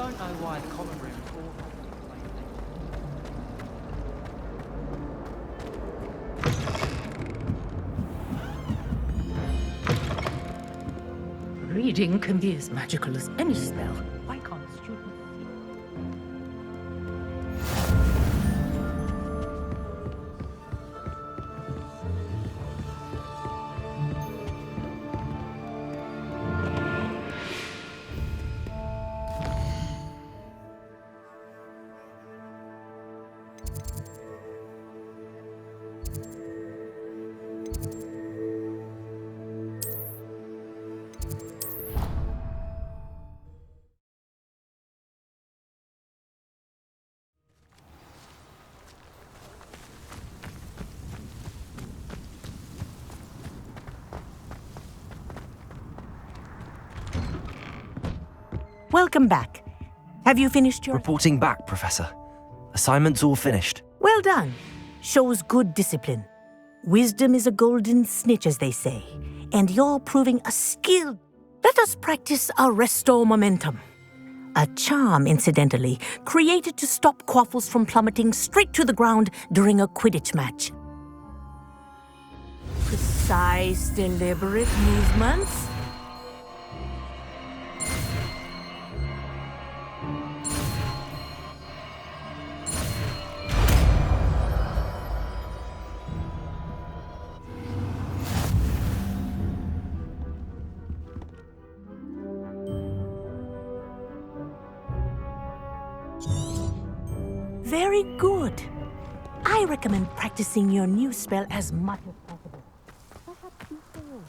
don't know why the common room is all. Reading can be as magical as any spell. Why can't students see? Welcome back. Have you finished your... Reporting back, Professor. Assignment's all finished. Well done. Shows good discipline. Wisdom is a golden snitch, as they say. And you're proving a skill. Let us practice our Restore Momentum. A charm, incidentally, created to stop quaffles from plummeting straight to the ground during a Quidditch match. Precise, deliberate movements. Very good. I recommend practicing your new spell as much as possible. Perhaps you fail.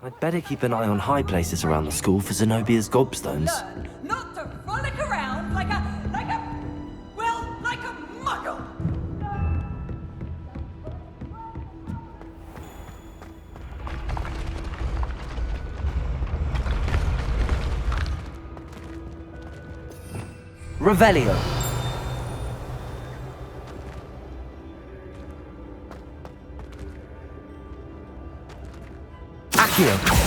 I'd better keep an eye on high places around the school for Zenobia's gobstones. Learn not to frolic around like a muggle. Revelio. Accio.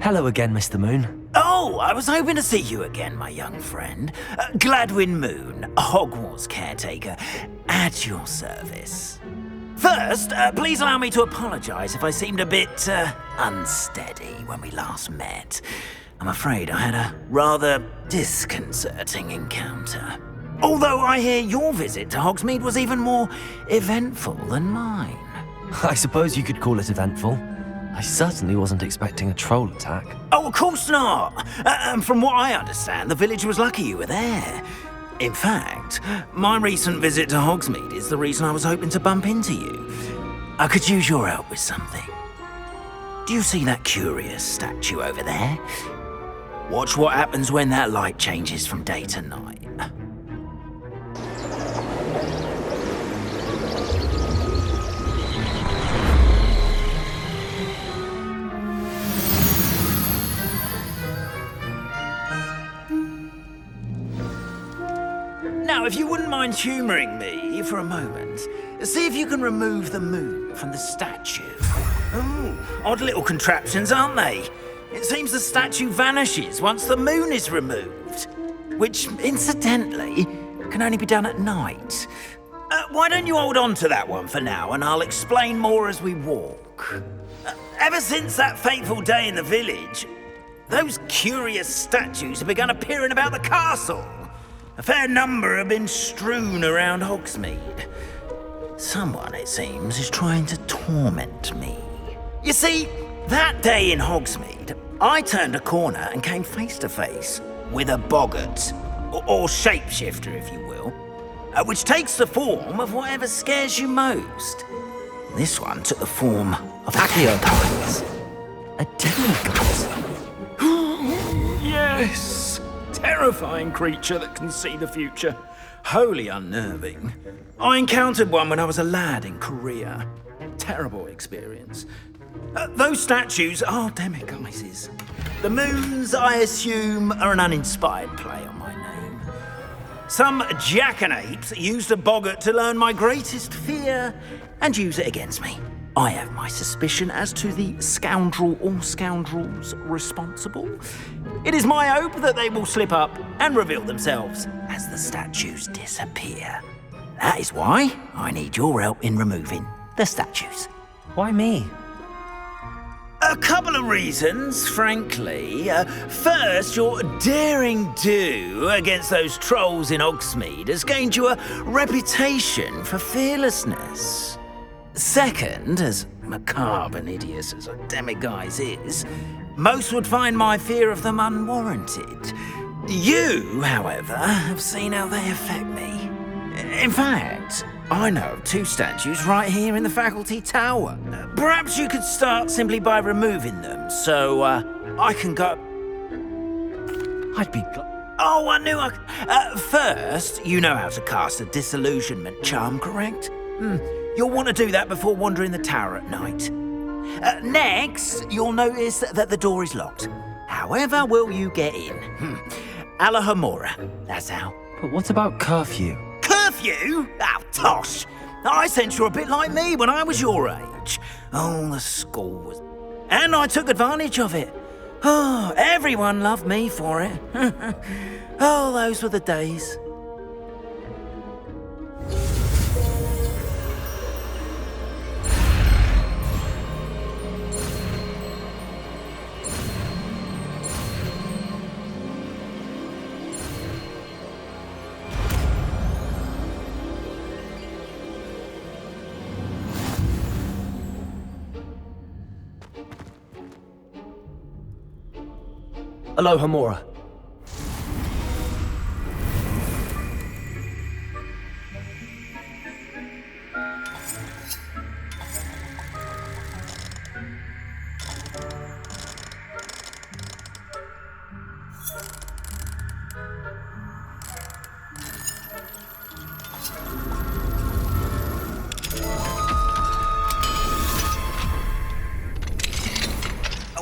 Hello again, Mr. Moon. Oh, I was hoping to see you again, my young friend. Gladwin Moon, Hogwarts caretaker, at your service. First, please allow me to apologize if I seemed a bit unsteady when we last met. I'm afraid I had a rather disconcerting encounter. Although I hear your visit to Hogsmeade was even more eventful than mine. I suppose you could call it eventful. I certainly wasn't expecting a troll attack. Oh, of course not! From what I understand, the village was lucky you were there. In fact, my recent visit to Hogsmeade is the reason I was hoping to bump into you. I could use your help with something. Do you see that curious statue over there? Watch what happens when that light changes from day to night. Now, if you wouldn't mind humouring me for a moment, see if you can remove the moon from the statue. Oh, odd little contraptions, aren't they? It seems the statue vanishes once the moon is removed, which, incidentally, can only be done at night. Why don't you hold on to that one for now, and I'll explain more as we walk. Ever since that fateful day in the village, those curious statues have begun appearing about the castle. A fair number have been strewn around Hogsmeade. Someone, it seems, is trying to torment me. You see, that day in Hogsmeade, I turned a corner and came face to face with a boggart, or shapeshifter, if you will, which takes the form of whatever scares you most. This one took the form of Accio. A demigod? Yes! Terrifying creature that can see the future. Wholly unnerving. I encountered one when I was a lad in Korea. Terrible experience. Those statues are demiguises. The moons, I assume, are an uninspired play on my name. Some jackanapes used a boggart to learn my greatest fear and use it against me. I have my suspicion as to the scoundrel or scoundrels responsible. It is my hope that they will slip up and reveal themselves as the statues disappear. That is why I need your help in removing the statues. Why me? A couple of reasons, frankly. First, your daring do against those trolls in Hogsmeade has gained you a reputation for fearlessness. Second, as macabre and hideous as a demiguise is, most would find my fear of them unwarranted. You, however, have seen how they affect me. In fact, I know of two statues right here in the faculty tower. Perhaps you could start simply by removing them, so I can go... I'd be Oh, I knew I... first, you know how to cast a disillusionment charm, correct? You'll want to do that before wandering the tower at night. Next, you'll notice that the door is locked. However will you get in? Alahomora, that's how. But what about curfew? Curfew? Oh, tosh. I sense you're a bit like me when I was your age. Oh, the school was... And I took advantage of it. Oh, everyone loved me for it. Oh, those were the days. Alohomora.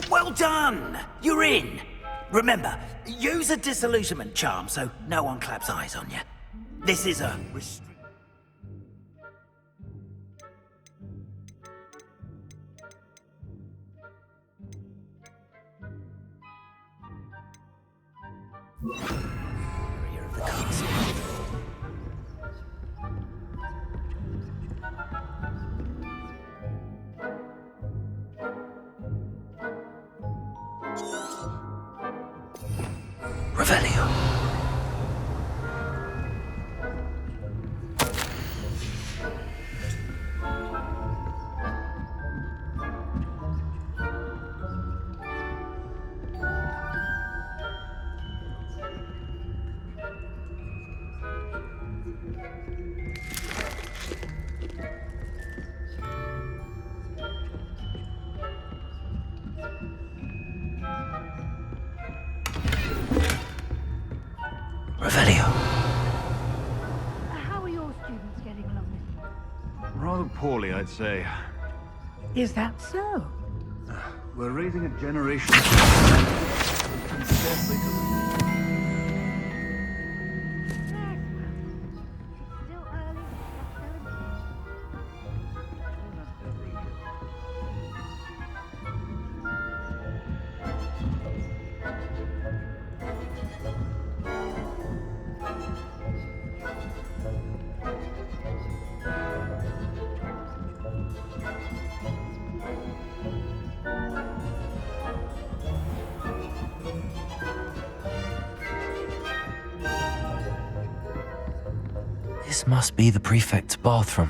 Well done! You're in! Remember, use a disillusionment charm so no one claps eyes on you. This is a rear of the castle. Revelio. poorly, I'd say. Is that so? We're raising a generation of who can scarcely do it. This must be the prefect's bathroom.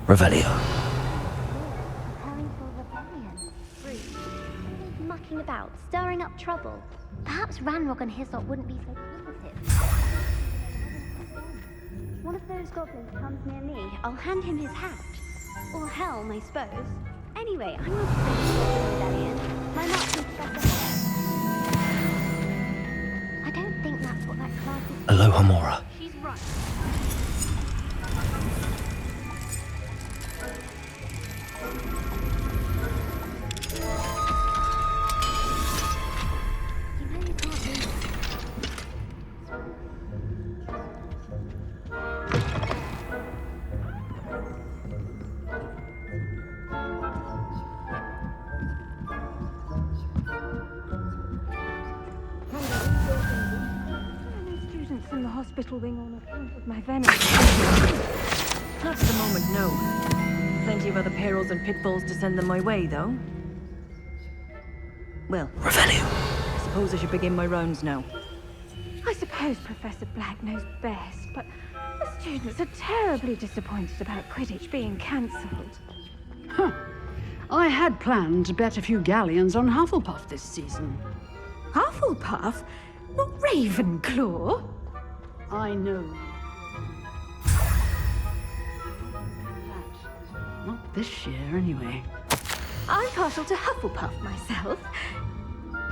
Revelio. Preparing for rebellion. Rude. Always mucking about, stirring up trouble. Perhaps Ranrock and Hislop wouldn't be so positive. One of those goblins comes near me, I'll hand him his hat. Or helm, I suppose. Anyway, I'm not afraid of the rebellion. My marksman professor. I don't think that's what that class is. Aloha Mora. She's right. You know you can't lose. Students in the hospital wing on account of my venom. Not for the moment, no. Plenty of other perils and pitfalls to send them my way, though. Well, Revelio. I suppose I should begin my rounds now. I suppose Professor Black knows best, but the students are terribly disappointed about Quidditch being cancelled. Huh. I had planned to bet a few galleons on Hufflepuff this season. Hufflepuff? Not Ravenclaw? I know. Not this year, anyway. I'm partial to Hufflepuff myself.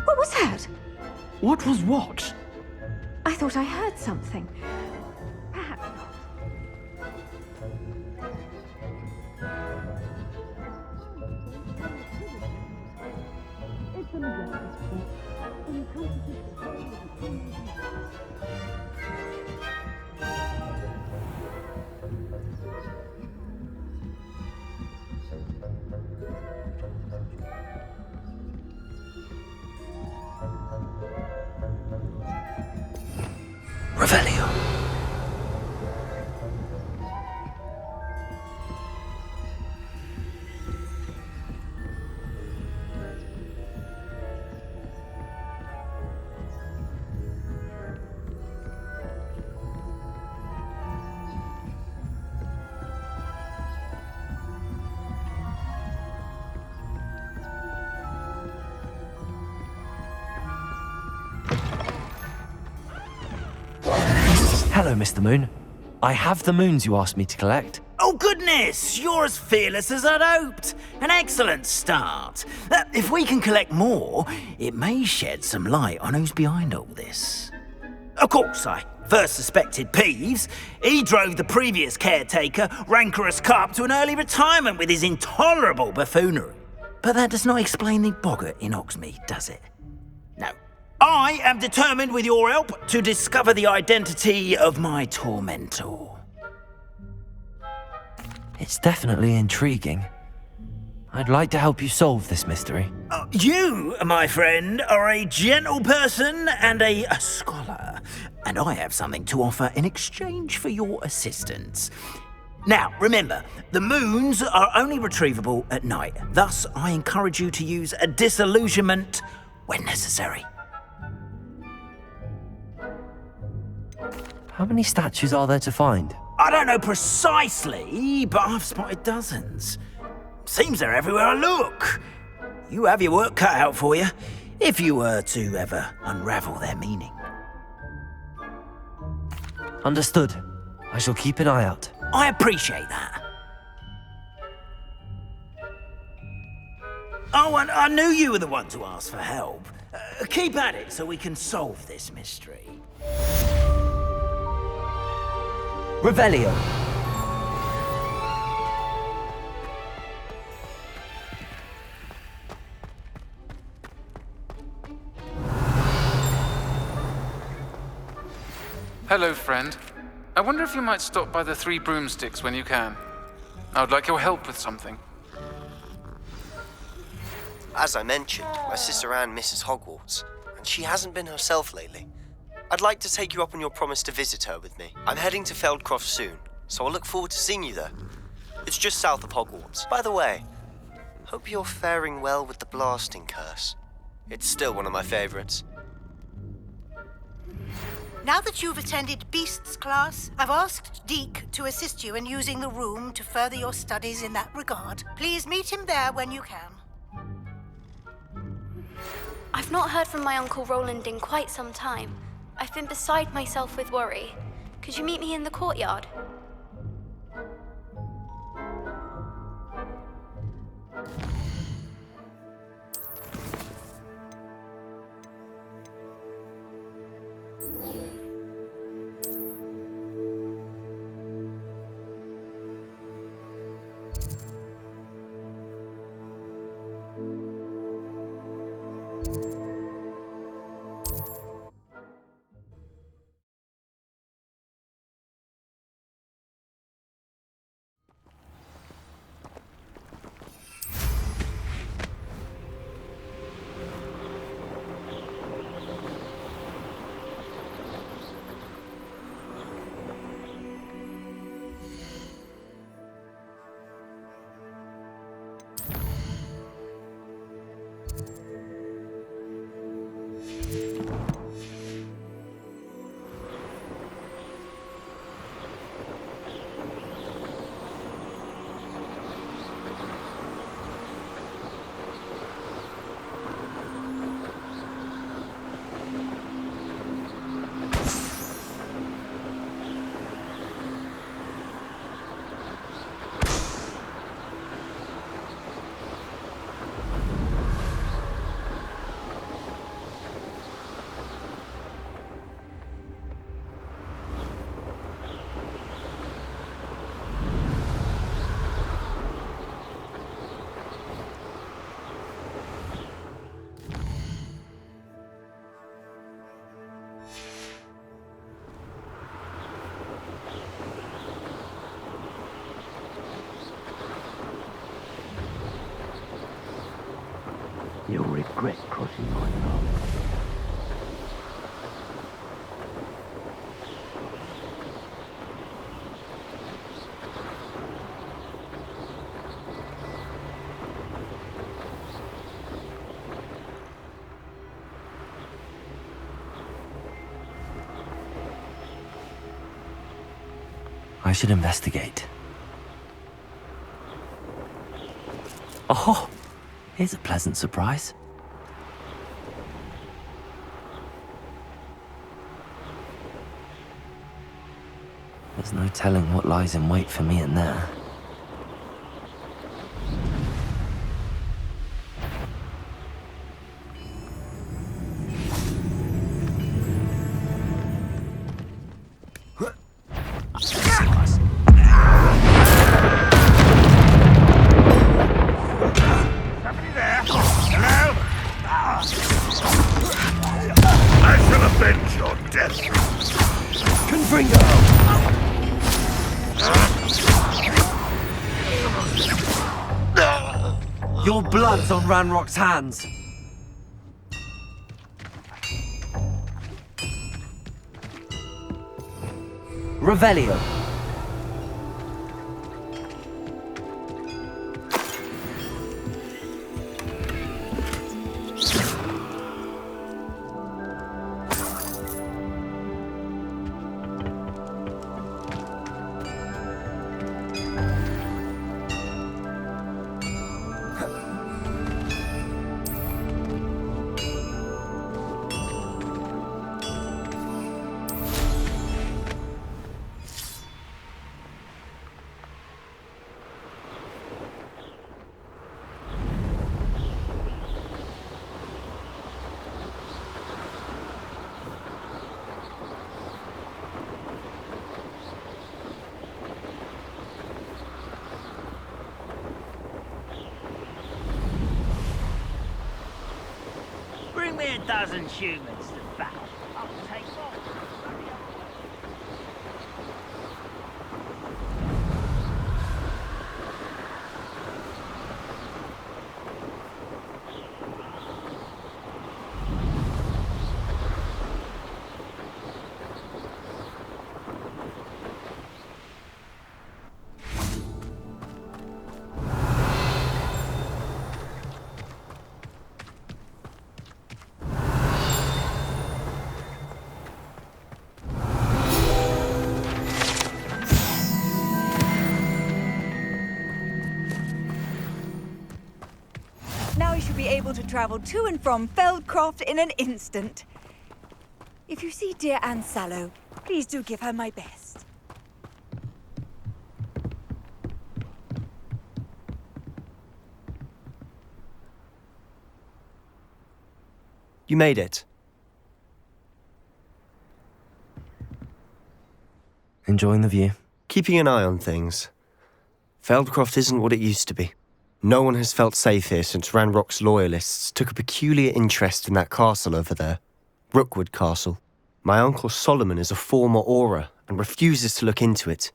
What was that? What was what? I thought I heard something. Perhaps Revelio. Hello, Mr. Moon. I have the moons you asked me to collect. Oh, goodness! You're as fearless as I'd hoped. An excellent start. If we can collect more, it may shed some light on who's behind all this. Of course, I first suspected Peeves. He drove the previous caretaker, Rancorous Carp, to an early retirement with his intolerable buffoonery. But that does not explain the boggart in Oxmead, does it? No. I am determined, with your help, to discover the identity of my tormentor. It's definitely intriguing. I'd like to help you solve this mystery. You, my friend, are a gentle person and a scholar, and I have something to offer in exchange for your assistance. Now, remember, the moons are only retrievable at night. Thus, I encourage you to use a disillusionment when necessary. How many statues are there to find? I don't know precisely, but I've spotted dozens. Seems they're everywhere I look. You have your work cut out for you, if you were to ever unravel their meaning. Understood. I shall keep an eye out. I appreciate that. Oh, and I knew you were the one to ask for help. Keep at it so we can solve this mystery. Revelio. Hello, friend. I wonder if you might stop by the Three Broomsticks when you can. I would like your help with something. As I mentioned, my sister Anne misses Hogwarts, and she hasn't been herself lately. I'd like to take you up on your promise to visit her with me. I'm heading to Feldcroft soon, so I'll look forward to seeing you there. It's just south of Hogwarts. By the way, hope you're faring well with the blasting curse. It's still one of my favorites. Now that you've attended Beasts class, I've asked Deke to assist you in using the room to further your studies in that regard. Please meet him there when you can. I've not heard from my Uncle Roland in quite some time. I've been beside myself with worry. Could you meet me in the courtyard? You'll regret crossing my path. I should investigate. Oh, here's a pleasant surprise. There's no telling what lies in wait for me in there. Your blood's on Ranrock's hands. Revelio. Bring me 12 humans to battle. I'll take off. Now you should be able to travel to and from Feldcroft in an instant. If you see dear Anne Sallow, please do give her my best. You made it. Enjoying the view? Keeping an eye on things. Feldcroft isn't what it used to be. No one has felt safe here since Ranrock's loyalists took a peculiar interest in that castle over there. Rookwood Castle. My uncle Solomon is a former Auror and refuses to look into it,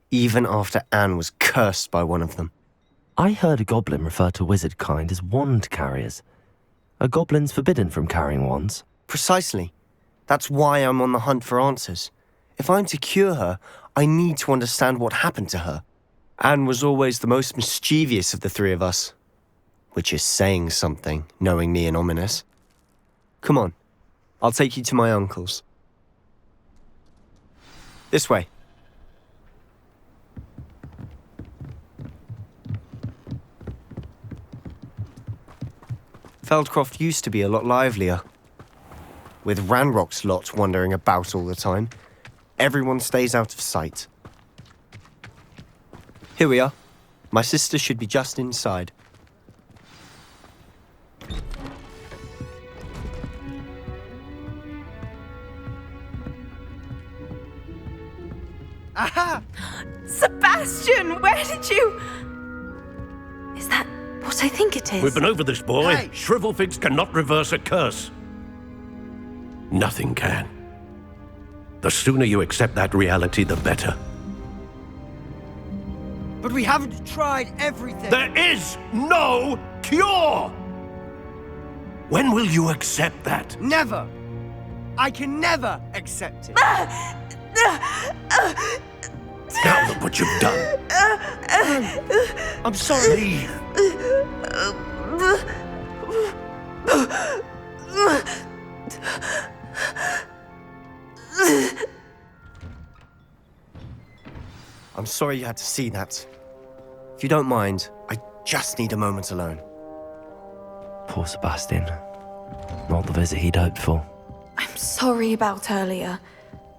even after Anne was cursed by one of them. I heard a goblin refer to wizard kind as wand carriers. Are goblins forbidden from carrying wands? Precisely. That's why I'm on the hunt for answers. If I'm to cure her, I need to understand what happened to her. Anne was always the most mischievous of the three of us. Which is saying something, knowing me and Ominous. Come on, I'll take you to my uncle's. This way. Feldcroft used to be a lot livelier. With Ranrock's lot wandering about all the time, everyone stays out of sight. Here we are. My sister should be just inside. Aha! Sebastian, where did you... Is that what I think it is? We've been over this, boy. Hey. Shrivelfigs cannot reverse a curse. Nothing can. The sooner you accept that reality, the better. But we haven't tried everything. There is no cure! When will you accept that? Never. I can never accept it. Now look what you've done. I'm sorry. Leave. I'm sorry you had to see that. If you don't mind, I just need a moment alone. Poor Sebastian. Not the visit he'd hoped for. I'm sorry about earlier.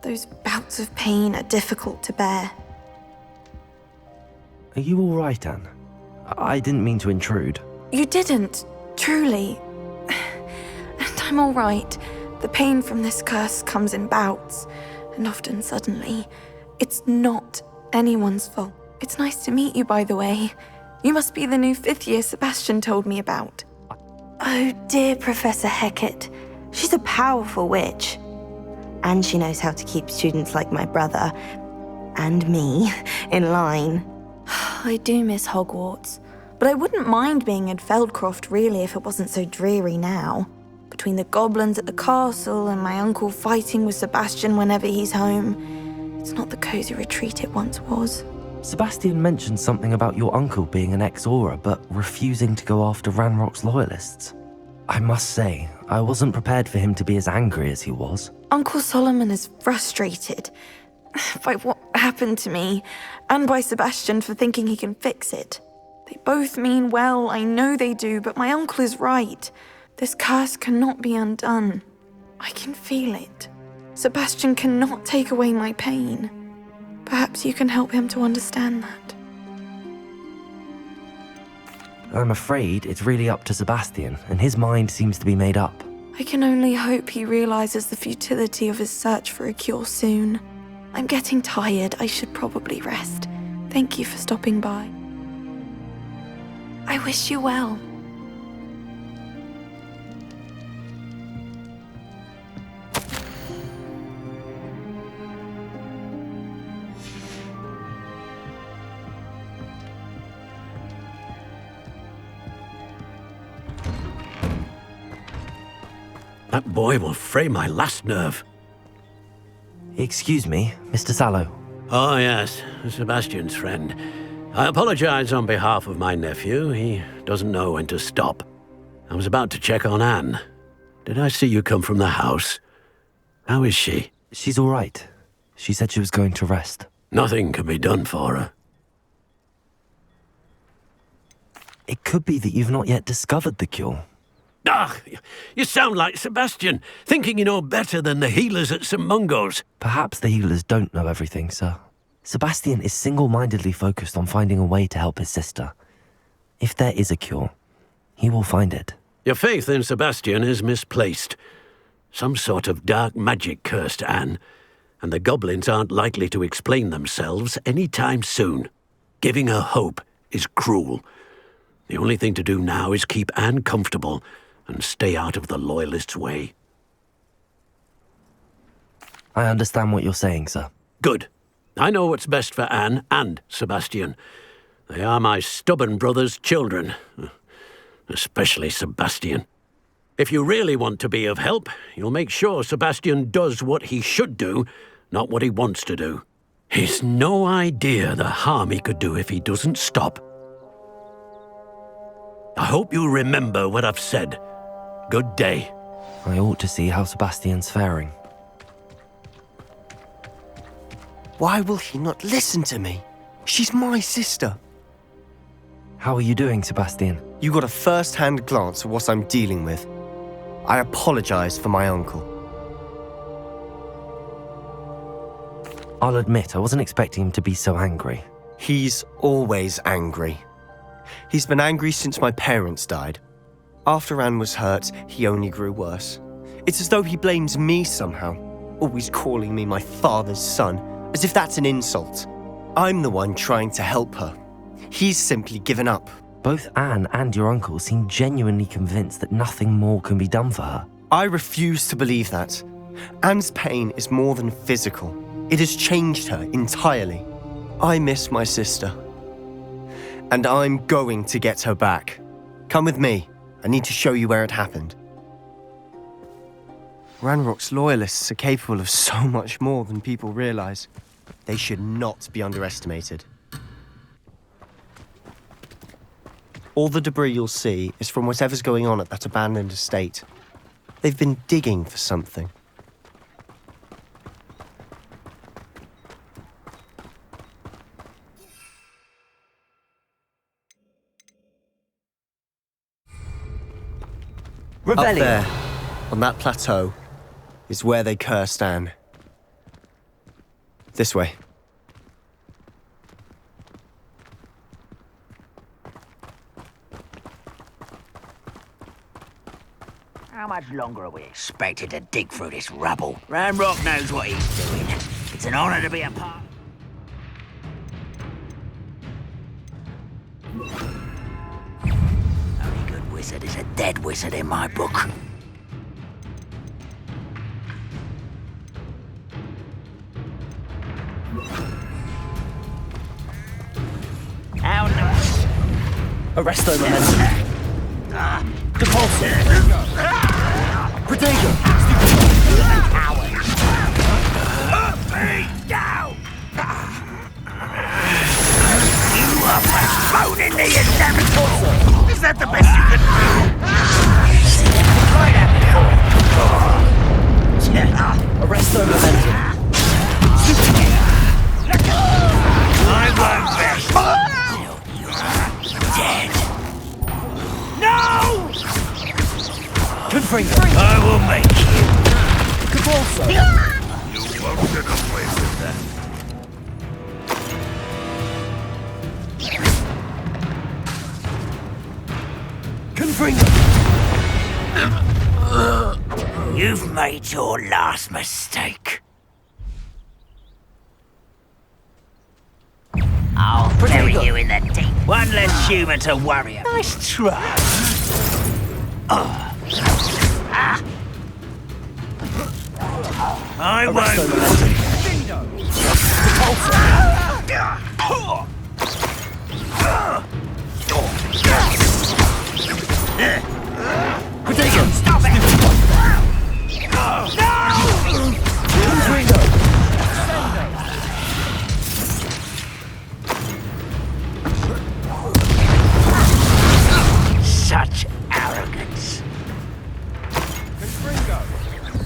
Those bouts of pain are difficult to bear. Are you all right, Anne? I didn't mean to intrude. You didn't, truly. And I'm all right. The pain from this curse comes in bouts, and often suddenly. It's not anyone's fault. It's nice to meet you, by the way. You must be the new 5th year Sebastian told me about. Oh dear, Professor Hecat. She's a powerful witch. And she knows how to keep students like my brother, and me, in line. I do miss Hogwarts, but I wouldn't mind being in Feldcroft really if it wasn't so dreary now. Between the goblins at the castle and my uncle fighting with Sebastian whenever he's home, it's not the cozy retreat it once was. Sebastian mentioned something about your uncle being an ex-Aura, but refusing to go after Ranrock's loyalists. I must say, I wasn't prepared for him to be as angry as he was. Uncle Solomon is frustrated by what happened to me, and by Sebastian for thinking he can fix it. They both mean well, I know they do, but my uncle is right. This curse cannot be undone. I can feel it. Sebastian cannot take away my pain. Perhaps you can help him to understand that. I'm afraid it's really up to Sebastian, and his mind seems to be made up. I can only hope he realizes the futility of his search for a cure soon. I'm getting tired. I should probably rest. Thank you for stopping by. I wish you well. That boy will fray my last nerve. Excuse me, Mr. Sallow. Oh, yes, Sebastian's friend. I apologize on behalf of my nephew. He doesn't know when to stop. I was about to check on Anne. Did I see you come from the house? How is she? She's all right. She said she was going to rest. Nothing can be done for her. It could be that you've not yet discovered the cure. Ah, you sound like Sebastian, thinking you know better than the healers at St. Mungo's. Perhaps the healers don't know everything, sir. Sebastian is single-mindedly focused on finding a way to help his sister. If there is a cure, he will find it. Your faith in Sebastian is misplaced. Some sort of dark magic cursed Anne, and the goblins aren't likely to explain themselves any time soon. Giving her hope is cruel. The only thing to do now is keep Anne comfortable and stay out of the Loyalists' way. I understand what you're saying, sir. Good. I know what's best for Anne and Sebastian. They are my stubborn brother's children. Especially Sebastian. If you really want to be of help, you'll make sure Sebastian does what he should do, not what he wants to do. He's no idea the harm he could do if he doesn't stop. I hope you remember what I've said. Good day. I ought to see how Sebastian's faring. Why will he not listen to me? She's my sister. How are you doing, Sebastian? You got a first-hand glance at what I'm dealing with. I apologize for my uncle. I'll admit, I wasn't expecting him to be so angry. He's always angry. He's been angry since my parents died. After Anne was hurt, he only grew worse. It's as though he blames me somehow, always calling me my father's son, as if that's an insult. I'm the one trying to help her. He's simply given up. Both Anne and your uncle seem genuinely convinced that nothing more can be done for her. I refuse to believe that. Anne's pain is more than physical. It has changed her entirely. I miss my sister. And I'm going to get her back. Come with me. I need to show you where it happened. Ranrock's loyalists are capable of so much more than people realize. They should not be underestimated. All the debris you'll see is from whatever's going on at that abandoned estate. They've been digging for something. Up there, on that plateau, is where they cursed Anne. This way. How much longer are we expected to dig through this rubble? Ranrock knows what he's doing. It's an honor to be a part. Only good wizard is a dead wizard in my book. How nice. Arresto momentum. Depulso. Protego. Coward. Down. You are postponing the inevitable. Is that the best you can do? Try that before. Arresto momentum. I won't rest till you're dead. No! Confringo. I will make you. Depulso. You won't get away with that. Confringo. You've made your last mistake. I'll bury you in the deep. One less human to worry about. Nice try. I won't. Protego. Stop it! Confringo. Such arrogance.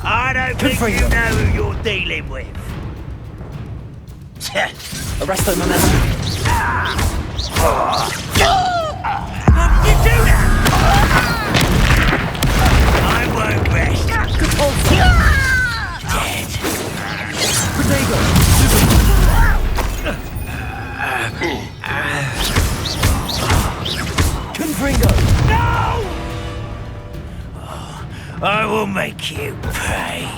I don't think you know who you're dealing with. Arresto momentum. How did you do that? I won't rest. Dead. Protego. Confringo. No! I will make you pay.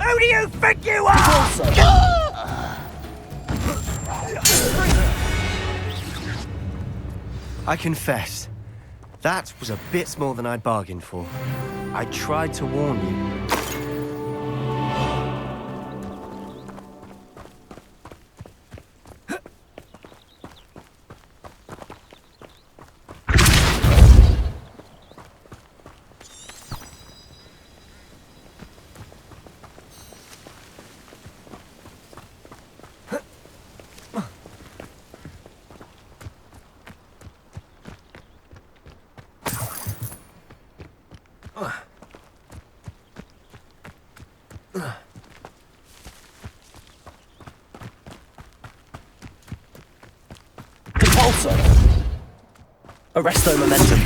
Who do you think you are? I confess, that was a bit more than I'd bargained for. I tried to warn you. Depulso. Arresto momentum.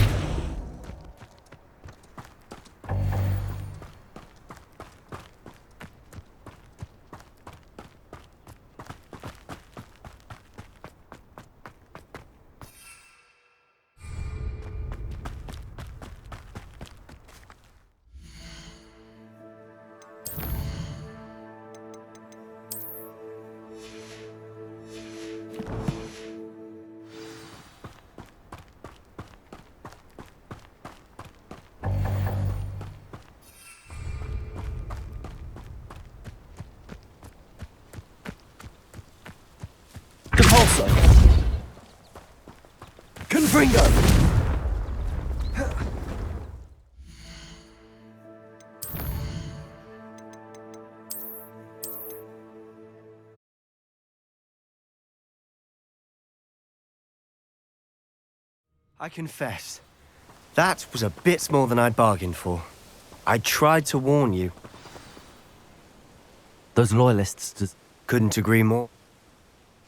Depulso. Confringo. I confess, that was a bit more than I'd bargained for. I tried to warn you. Those loyalists just... Couldn't agree more.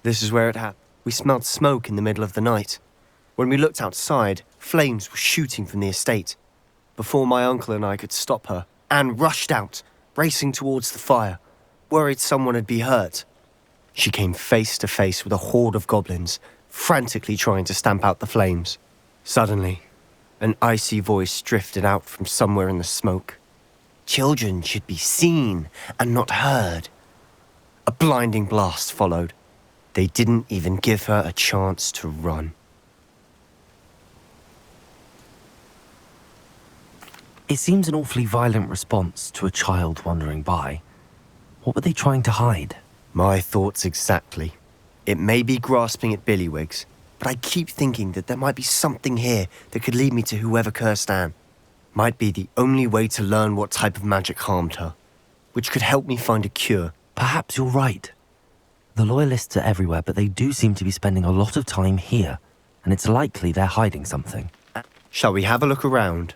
This is where it happened. We smelled smoke in the middle of the night. When we looked outside, flames were shooting from the estate. Before my uncle and I could stop her, Anne rushed out, racing towards the fire, worried someone had been hurt. She came face to face with a horde of goblins, frantically trying to stamp out the flames. Suddenly, an icy voice drifted out from somewhere in the smoke. Children should be seen and not heard. A blinding blast followed. They didn't even give her a chance to run. It seems an awfully violent response to a child wandering by. What were they trying to hide? My thoughts exactly. It may be grasping at billywhigs, but I keep thinking that there might be something here that could lead me to whoever cursed Anne. Might be the only way to learn what type of magic harmed her, which could help me find a cure. Perhaps you're right. The Loyalists are everywhere, but they do seem to be spending a lot of time here, and it's likely they're hiding something. Shall we have a look around?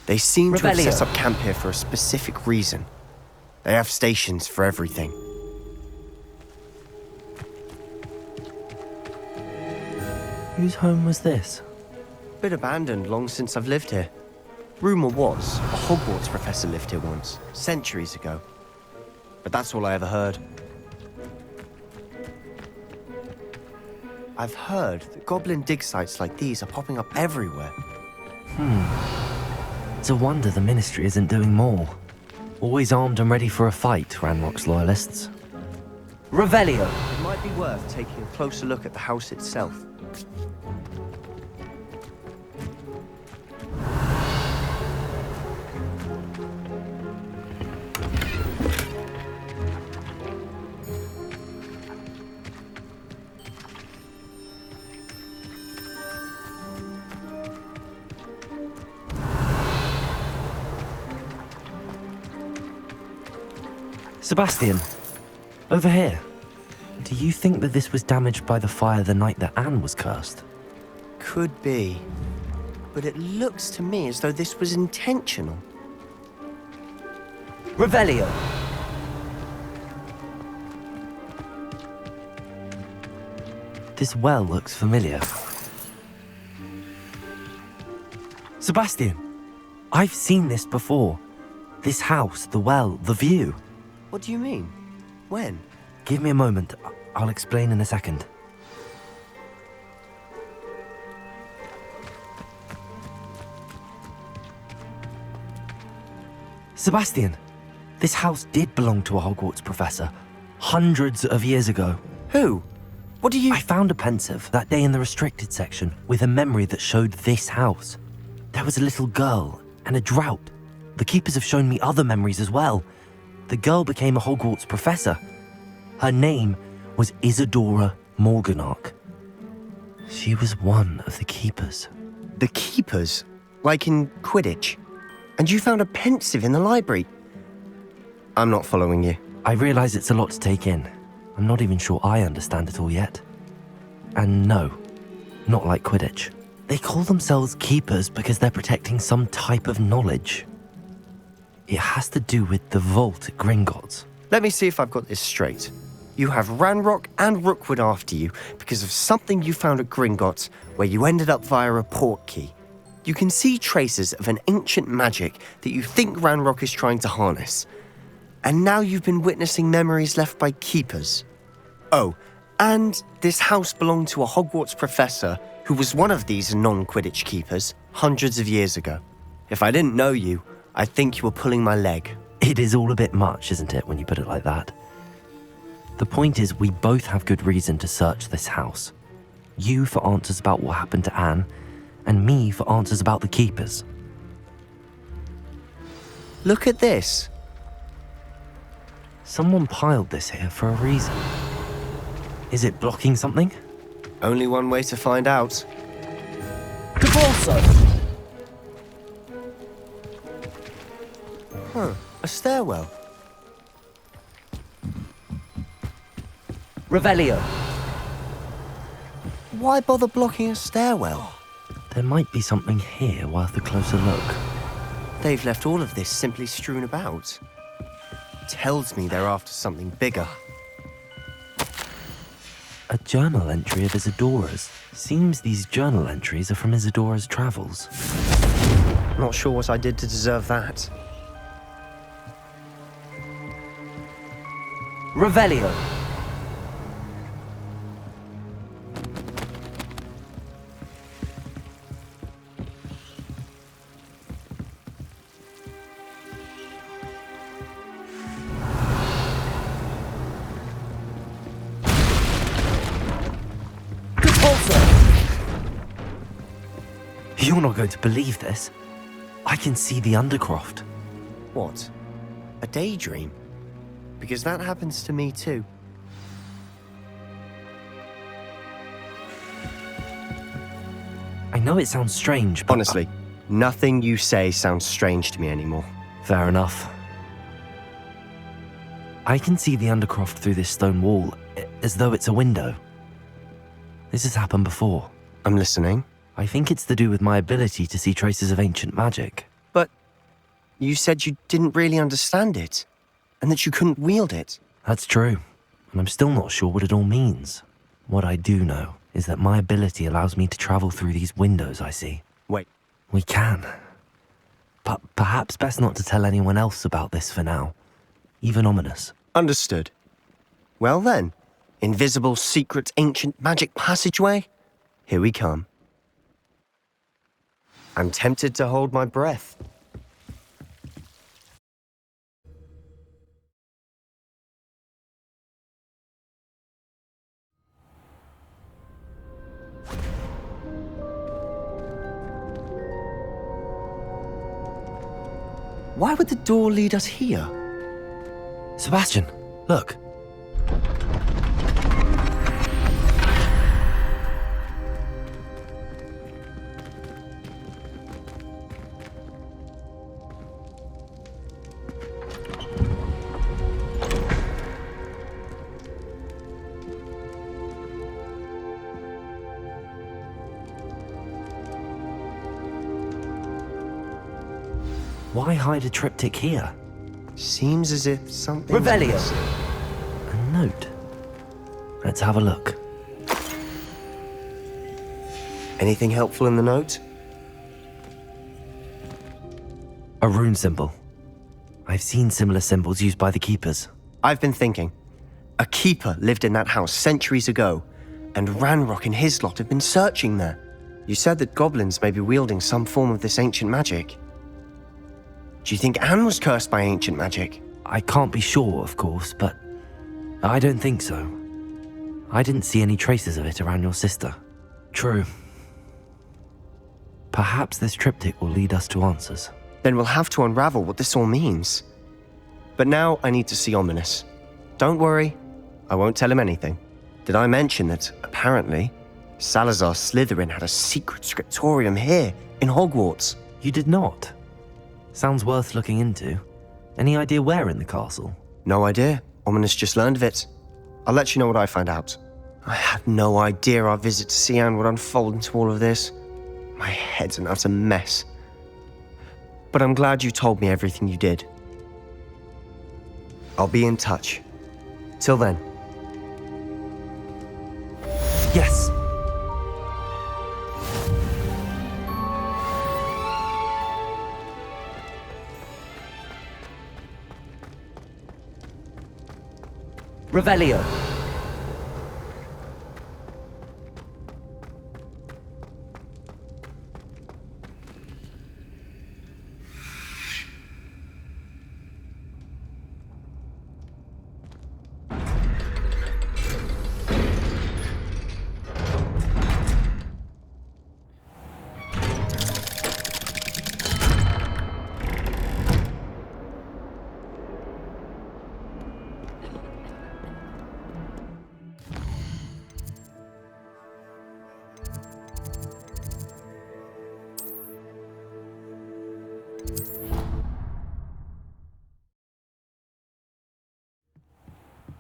They seem to have Revelio. set up camp here for a specific reason. They have stations for everything. Whose home was this? Been abandoned long since I've lived here. Rumour was, a Hogwarts professor lived here once, centuries ago. But that's all I ever heard. I've heard that goblin dig sites like these are popping up everywhere. It's a wonder the Ministry isn't doing more. Always armed and ready for a fight, Ranrock's Loyalists. Revelio! It might be worth taking a closer look at the house itself. Sebastian, over here. Do you think that this was damaged by the fire the night that Anne was cursed? Could be. But it looks to me as though this was intentional. Revelio. This well looks familiar. Sebastian, I've seen this before. This house, the well, the view. What do you mean? When? Give me a moment. I'll explain in a second. Sebastian, this house did belong to a Hogwarts professor. Hundreds of years ago. Who? What do you... I found a pensive that day in the restricted section with a memory that showed this house. There was a little girl and a drought. The keepers have shown me other memories as well. The girl became a Hogwarts professor. Her name was Isadora Morganach. She was one of the keepers. The keepers? Like in Quidditch? And you found a pensive in the library? I'm not following you. I realize it's a lot to take in. I'm not even sure I understand it all yet. And no, not like Quidditch. They call themselves keepers because they're protecting some type of knowledge. It has to do with the vault at Gringotts. Let me see if I've got this straight. You have Ranrock and Rookwood after you because of something you found at Gringotts where you ended up via a port key. You can see traces of an ancient magic that you think Ranrock is trying to harness. And now you've been witnessing memories left by keepers. Oh, and this house belonged to a Hogwarts professor who was one of these non-Quidditch keepers hundreds of years ago. If I didn't know you, I think you were pulling my leg. It is all a bit much, isn't it, when you put it like that? The point is, we both have good reason to search this house. You for answers about what happened to Anne, and me for answers about the keepers. Look at this. Someone piled this here for a reason. Is it blocking something? Only one way to find out. Capulso! Huh, a stairwell. Revelio. Why bother blocking a stairwell? There might be something here worth a closer look. They've left all of this simply strewn about. Tells me they're after something bigger. A journal entry of Isadora's. Seems these journal entries are from Isadora's travels. Not sure what I did to deserve that. Revelio. You're not going to believe this. I can see the Undercroft. What? A daydream? Because that happens to me too. know it sounds strange, but... Honestly, nothing you say sounds strange to me anymore. Fair enough. I can see the Undercroft through this stone wall, as though it's a window. This has happened before. I'm listening. I think it's to do with my ability to see traces of ancient magic. But you said you didn't really understand it, and that you couldn't wield it. That's true, and I'm still not sure what it all means. What I do know is that my ability allows me to travel through these windows I see. Wait. We can. But perhaps best not to tell anyone else about this for now. Even ominous. Understood. Well then, invisible, secret, ancient magic passageway? Here we come. I'm tempted to hold my breath. Why would the door lead us here? Sebastian, look. Why hide a triptych here? Seems as if something... Revelio! A note. Let's have a look. Anything helpful in the note? A rune symbol. I've seen similar symbols used by the keepers. I've been thinking. A keeper lived in that house centuries ago, and Ranrock and his lot have been searching there. You said that goblins may be wielding some form of this ancient magic. Do you think Anne was cursed by ancient magic? I can't be sure, of course, but I don't think so. I didn't see any traces of it around your sister. True. Perhaps this triptych will lead us to answers. Then we'll have to unravel what this all means. But now I need to see Ominous. Don't worry, I won't tell him anything. Did I mention that, apparently, Salazar Slytherin had a secret scriptorium here in Hogwarts? You did not? Sounds worth looking into. Any idea where in the castle? No idea. Ominous just learned of it. I'll let you know what I find out. I had no idea our visit to Cian would unfold into all of this. My head's an utter mess. But I'm glad you told me everything you did. I'll be in touch. Till then. Yes. Revelio.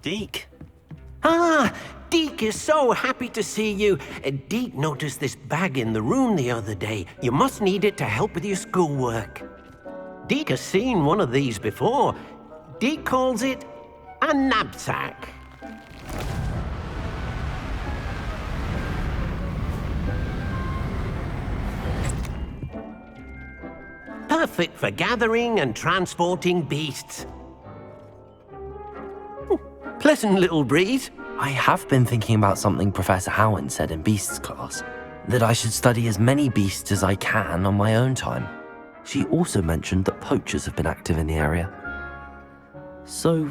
Deke. Ah, Deke is so happy to see you. Deke noticed this bag in the room the other day. You must need it to help with your schoolwork. Deke has seen one of these before. Deke calls it a knapsack. Perfect for gathering and transporting beasts. Pleasant little breeze. I have been thinking about something Professor Howard said in Beasts class, that I should study as many beasts as I can on my own time. She also mentioned that poachers have been active in the area. So,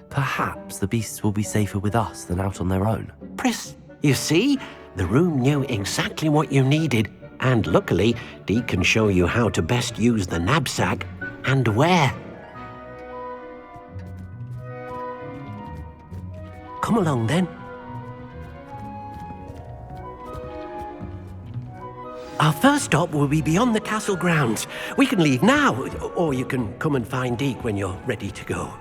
perhaps the beasts will be safer with us than out on their own. You see, the room knew exactly what you needed, and luckily, Deke can show you how to best use the knapsack and where. Come along then. Our first stop will be beyond the castle grounds. We can leave now, or you can come and find Deke when you're ready to go.